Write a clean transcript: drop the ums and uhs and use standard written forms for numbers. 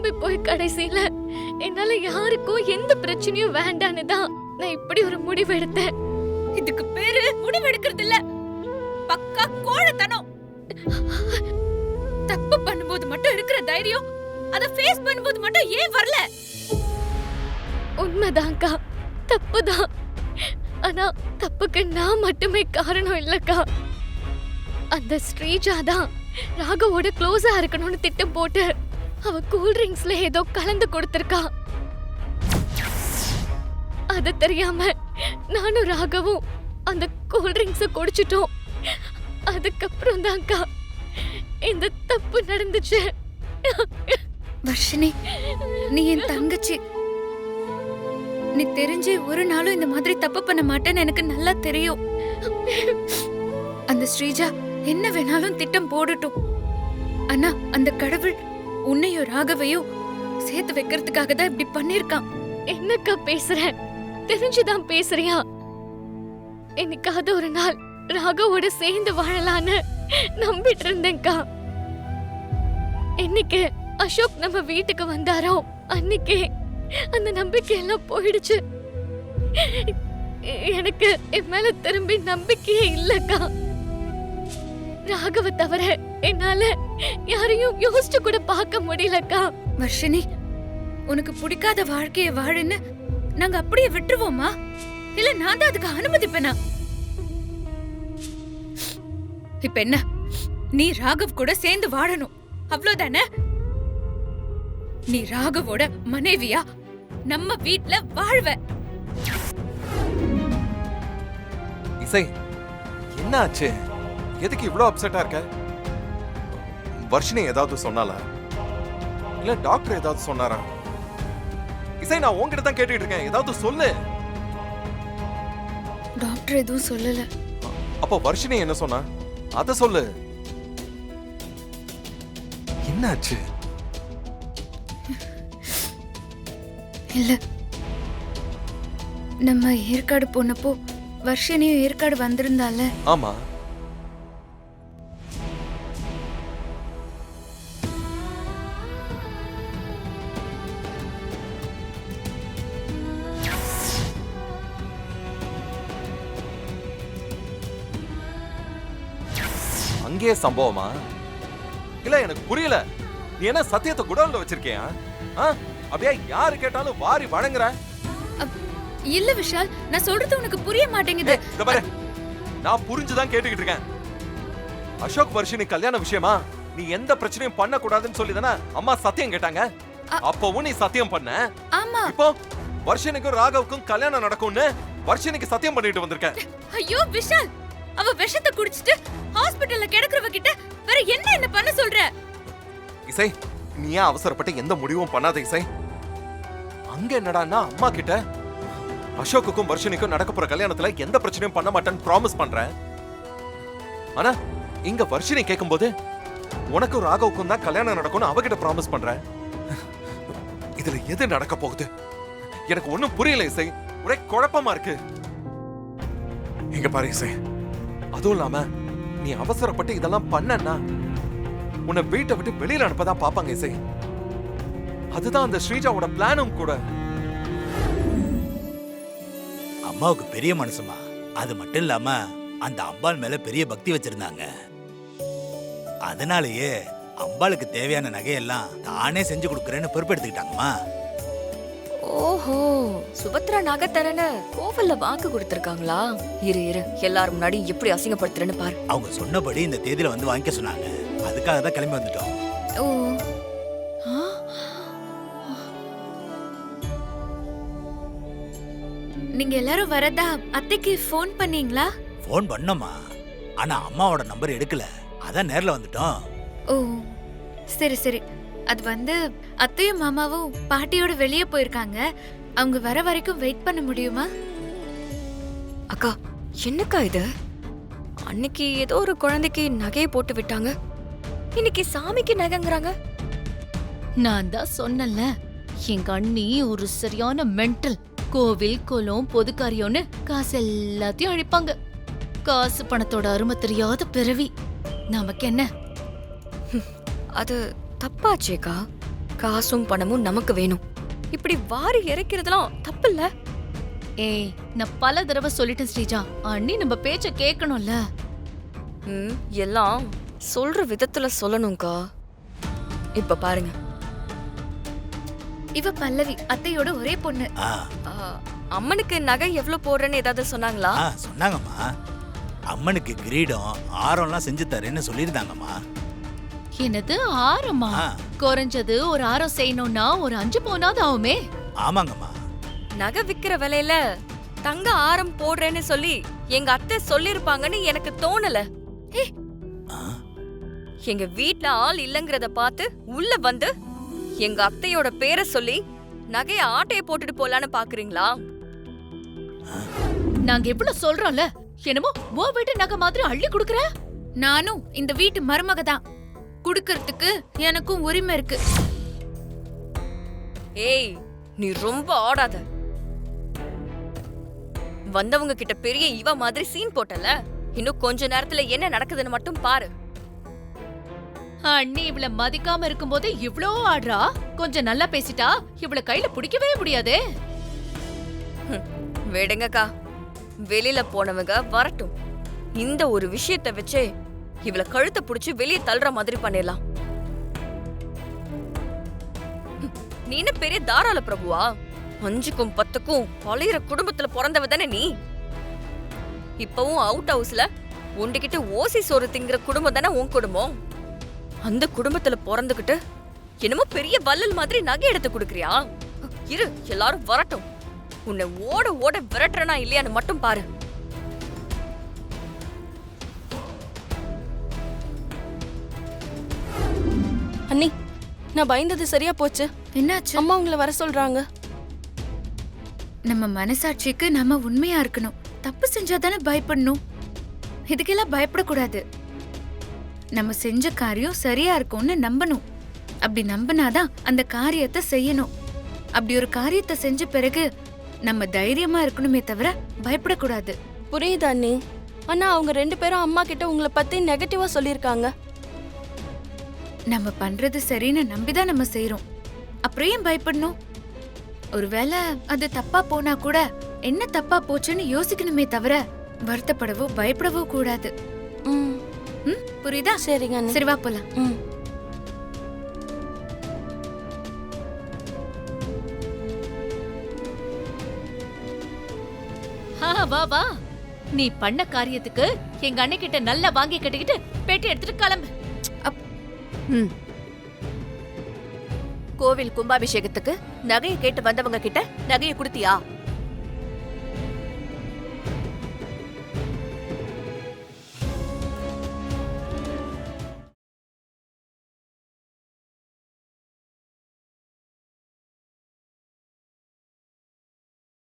நம்பி போய் கடைசியில என்னால யாருக்கும் எந்த பிரச்சனையும் வேண்டான்னு தான் நான் இப்படி ஒரு முடிவு எடுத்தேன். இதுக்கு பேரு முடிவு எடுக்கிறது இல்ல, பக்கா கோழைத்தனம். தப்பு பண்ணும்போது மட்டும் இருக்கிற தைரியம் அத ஃபேஸ் பண்ணும்போது மட்டும் ஏன் வரல? உண்மைதான்க்கா, தப்புதான். ஆனா தப்புக்கு நான் மட்டுமே காரணம் இல்லக்கா. அந்த ஸ்ரீஜா தான் ராகவோட க்ளோஸா இருக்கணும்னு திட்டம் போட்டு அவ கூல் ட்ரிங்க்ஸ்ல ஏதோ கலந்து கொடுத்திருக்கா. அது தெரியாம நானும் ராகவும் அந்த கூல் ட்ரிங்க்ஸ குடிச்சிட்டோம். அதுக்கப்புறம் தான்க்கா இந்த தப்பு நடந்துச்சு. வர்ஷினி, நீ என் தங்கச்சி. நீ தெரிஞ்சே ஒரு நாளும் இந்த மாதிரி தப்பு பண்ண மாட்டேன்னு எனக்கு நல்லா தெரியும். அந்த ஸ்ரீஜா என்ன வேணாலும் திட்டம் போடட்டும். ஆனா அந்த கடவுள் உன்னையோ ராகவையோ சேர்த்து வைக்கிறதுக்காக தான் இப்படி பண்ணிருக்கான். என்னக்கா பேசுற? தெரிஞ்சுதான் பேசுறியா? என்னைக்காவது ஒரு நாள் ராகவோட சேர்ந்து வாழலான்னு நம்பிட்டு இருந்தேன்க்கா. என்னைக்கு அசோக் நம்ம வீட்டுக்கு வந்தாரோ அன்னைக்கே அந்த நம்பிக்கை எல்லாம் போயிடுச்சு. எனக்கு என் மேல திரும்பி நம்பிக்கையே இல்லக்கா. ராகவ தவிர என்னால யாரையும் யோசிச்சு கூட பார்க்க முடியலக்கா. வர்ஷினி, உனக்கு பிடிக்காத வாழ்க்கைய வாழுன்னு நாங்க அப்படியே விட்டுருவோமா? இல்ல நான் தான் அதுக்கு அனுமதிப்பேனா? இப்ப என்ன, நீ ராகவ் கூட சேர்ந்து வாழணும், அவ்வளவுதானே? நீ ராகவோட மனைவியா நம்ம வீட்ல வாழ்வ. இசை, என்ன ஆச்சு? எதுக்கு இவ்ளோ அப்செட்டா இருக்க? வர்ஷினி ஏதாவது சொன்னாலா? இல்ல டாக்டர் ஏதாவது சொன்னாரா? இசை, நான் உன்கிட்ட தான் கேட்டுட்டு இருக்கேன், ஏதாவது சொல்லு. டாக்டர் எதுவும் சொல்லல. அப்போ வர்ஷினி என்ன சொன்னா அத சொல்லு. என்ன ஆச்சு? இல்ல, நம்ம ஏற்காடு போனப்போ வர்ஷினியும் ஏற்காடு வந்திருந்தால. ஆமா. அங்கே சம்பவமா? இல்ல, எனக்கு புரியல. நீ என்ன சத்தியத்தை குடோன்ல வச்சிருக்கியா? அப்படியே யாரு கேட்டாலும் வாரி வழங்குற? இல்ல விஷால், நான் சொல்றது உனக்கு புரிய மாட்டேங்குது. நான் புரிஞ்சுதான் கேட்டுக்கிட்டு இருக்கேன். அசோக் வர்ஷினி கல்யாண விஷயமா நீ எந்த பிரச்சனையும் பண்ண கூடாதுன்னு சொல்லிதானே அம்மா சத்தியம் கேட்டாங்க. அப்பவும் நீ சத்தியம் பண்ண. ஆமா. இப்போ வர்ஷினிக்கும் ராகவுக்கும் கல்யாணம் நடக்கும்னு வர்ஷினிக்கு சத்தியம் பண்ணிட்டு வந்திருக்க. ஐயோ விஷால், அவ விஷத்தை குடிச்சிட்டு ஹாஸ்பிடல்ல கிடக்குறவ கிட்ட வேற என்ன பண்ண சொல்ற? இசை, நீ ஏன் அவசரப்பட்டு எந்த முடிவும் பண்ணாத இசை. அங்க என்னடான்னா அம்மா கிட்ட அசோக்குக்கும் வர்ஷினிக்கும் நடக்க போற கல்யாணத்துல எந்த பிரச்சனையும் பண்ண மாட்டேன்னு ப்ராமிஸ் பண்றேன். ஆனா இங்க வர்ஷினி கேட்கும்போது உனக்கும் ராகவுக்கும் தான் கல்யாணம் நடக்கும்னு அவகிட்ட ப்ராமிஸ் பண்றேன். இதுல எது நடக்க போகுது எனக்கு ஒண்ணும் புரியல இசை. ஒரே குழப்பமா இருக்கு. இங்க பாரு இசை, அதுவும் இல்லாம நீ அவசரப்பட்டு இதெல்லாம் பண்ணனா உன்னை வீட்டை விட்டு வெளியில அனுப்பதான் பாப்பாங்க இசை. அதுதான் அந்த ஸ்ரீஜாவோட பிளானும் கூட. அம்மாவுக்கு பெரிய மனசுமா. அது மட்டும் இல்லாம அந்த அம்பாள் மேல பெரிய பக்தி வச்சிருந்தாங்க. அதனாலேயே அம்பாளுக்கு தேவையான நகையெல்லாம் தானே செஞ்சு கொடுக்கறேன்னு பொறுப்பெடுத்துக்கிட்டாங்கம்மா. ஓஹோ, சுபத்ரா நகை தரேன்னு கோவில்ல வாக்கு கொடுத்திருக்காங்களா? இரு இரு, எல்லாரும் முன்னாடி எப்படி அசிங்கப்படுத்துறேன்னு பாரு. அவங்க சொன்னபடி இந்த தேதியில வந்து வாங்கிக்க சொன்னாங்க. அதுக்காக தான் கிளம்பி வந்துட்டோம். ஓ, நீங்க எல்லாரும் வரதா அத்தைக்கு ஃபோன் பண்ணீங்களா? ஃபோன் பண்ணோமா, ஆனா அம்மாவோட நம்பர் எடுக்கல. அதான் நேர்ல வந்துட்டோம். ஓ சரி சரி. அது வந்து அத்தையும் மாமாவும் பாட்டியோட வெளியே போயிருக்காங்க. அவங்க வர வரைக்கும் வெயிட் பண்ண முடியுமா? அக்கா, என்னக்கா இது? அன்னைக்கு ஏதோ ஒரு குழந்தைக்கு நகையை போட்டு விட்டாங்க, இன்னைக்கு சாமிக்கு நகைங்கிறாங்க. நான் தான் சொன்னல, எங்க அண்ணி ஒரு சரியான மென்டல். கோவில் குளம் பொதுக்காரியோன்னு காசு எல்லாத்தையும் அழிப்பாங்க. காசு பணத்தோட அருமை தெரியாத பிறவி. நமக்கு என்ன? அது தப்பாச்சேக்கா. காசும் பணமும் நமக்கு வேணும். இப்படி வாரி இறைக்கிறதுலாம் தப்பில்ல. ஏய் நான் பல தடவை சொல்லிட்டேன் ஸ்ரீஜா, அண்ணி நம்ம பேச்ச கேட்கணும்ல. எல்லாம் சொல்ற விதத்துல சொல்லணும்க்கா. இப்ப பாருங்க, இவ பல்லவி அத்தையோட ஒரே பொண்ணு. ஆ, ஆ, அம்மனுக்கு நகை எவ்வளவு போடுறேன்னு ஏதாவது சொன்னாங்களா? ஆ, சொன்னாங்கம்மா. அம்மனுக்கு கிரீடம் ஆரம்லாம் செஞ்சு தரேன்னு சொல்லியிருந்தாங்கம்மா. என்னது ஆரமா? ஆ, குறைஞ்சது ஒரு ஆரம் செய்யணும்னா ஒரு 5 பவுனாவது ஆகுமே. ஆமாங்கம்மா. நகை விக்கிற விலையில தங்க ஆரம் போடுறேன்னு சொல்லி எங்க அத்தை சொல்லிருப்பாங்கன்னு எனக்கு தோணல. ஆ, எங்க வீட்ல ஆள் இல்லங்கறத பார்த்து உள்ள வந்து எங்க அத்தையோட பேரை சொல்லி நகைய ஆட்டைய போட்டுட்டு போலான்னு பாக்குறீங்களா? நாங்க எவ்வளவு சொல்றோம்ல, என்னமோ ஓ வீட்டு நகை மாதிரி அள்ளி குடுக்குற. நானும் இந்த வீட்டு மருமக தான். குடுக்கறதுக்கு எனக்கும் உரிமை இருக்கு. ஏய், நீ ரொம்ப ஆடாத. வந்தவங்க கிட்ட பெரிய இவ மாதிரி சீன் போட்டல. இன்னும் கொஞ்ச நேரத்துல என்ன நடக்குதுன்னு மட்டும் பாரு. அண்ணி இவள மதிக்காம இருக்கும்போது இவ்ளோ ஆடுறா. கொஞ்சம் நல்லா பேசிட்டா இவள கையில பிடிக்கவே முடியாதே. விடுங்கக்கா, வெளியில போனவங்க வரட்டும். இந்த ஒரு விஷயத்தை வச்சே இவள கழுத்தை புடிச்சு வெளியே தள்ளுற மாதிரி பண்ணிடலாம். நீ என்ன பெரிய தாராள பிரபுவா? 5க்கும் 10க்கும் பழைய குடும்பத்துல பிறந்தவ தானே நீ. இப்பவும் அவுட் ஹவுஸ்ல ஒண்டிக்கிட்டு ஓசி சோறு திங்கிற குடும்பம் தானே உன் குடும்பம். அந்த குடும்பத்துல பிறந்துகிட்டு என்னமோ பெரிய வள்ளல் மாதிரி நகை எடுத்து குடுக்கறியா? இரு, எல்லாரும் வரட்டும். உன்னை ஓட ஓட விரட்டுறனா இல்லையான்னு மட்டும் பாரு. அண்ணி, நான் பயந்தது சரியா போச்சு. என்னாச்சு? அம்மா உங்களை வர சொல்றாங்க. நம்ம மனசாட்சிக்கு நம்ம உண்மையா இருக்கணும். தப்பு செஞ்சாதானே பயப்படணும். இதுக்கெல்லாம் பயப்படக்கூடாது. நம்ம செஞ்ச காரியம் சரியா இருக்கும்னு நம்பணும். அப்படி நம்பினாதான் அந்த காரியத்தை செய்யணும். அப்படி ஒரு காரியத்தை செஞ்ச பிறகு நம்ம தைரியமா இருக்கணுமே தவிர பயப்படக்கூடாது. புரியுது அண்ணி. ஆனா அவங்க 2 பேரும் அம்மா கிட்ட உங்களை பத்தி நெகட்டிவா சொல்லிருக்காங்க. நம்ம பண்றது சரின்னு நம்பிதான் நம்ம செய்யறோம். அப்புறம் ஏன் பயப்படணும்? ஒருவேளை அது தப்பா போனா கூட என்ன தப்பா போச்சுன்னு யோசிக்கணுமே தவிர வருத்தப்படவோ பயப்படவோ கூடாது. ம், புரியுதா? சரிங்க அண்ணி. சரி, வா போலாம். ம். வா வா, நீ பண்ண காரியத்துக்கு எங்க அண்ணன் கிட்ட நல்லா வாங்கி கட்டிக்கிட்டு பேட்டி எடுத்துட்டு கிளம்பு. கோவில் கும்பாபிஷேகத்துக்கு நகையை கேட்டு வந்தவங்க கிட்ட நகையை கொடுத்தியா?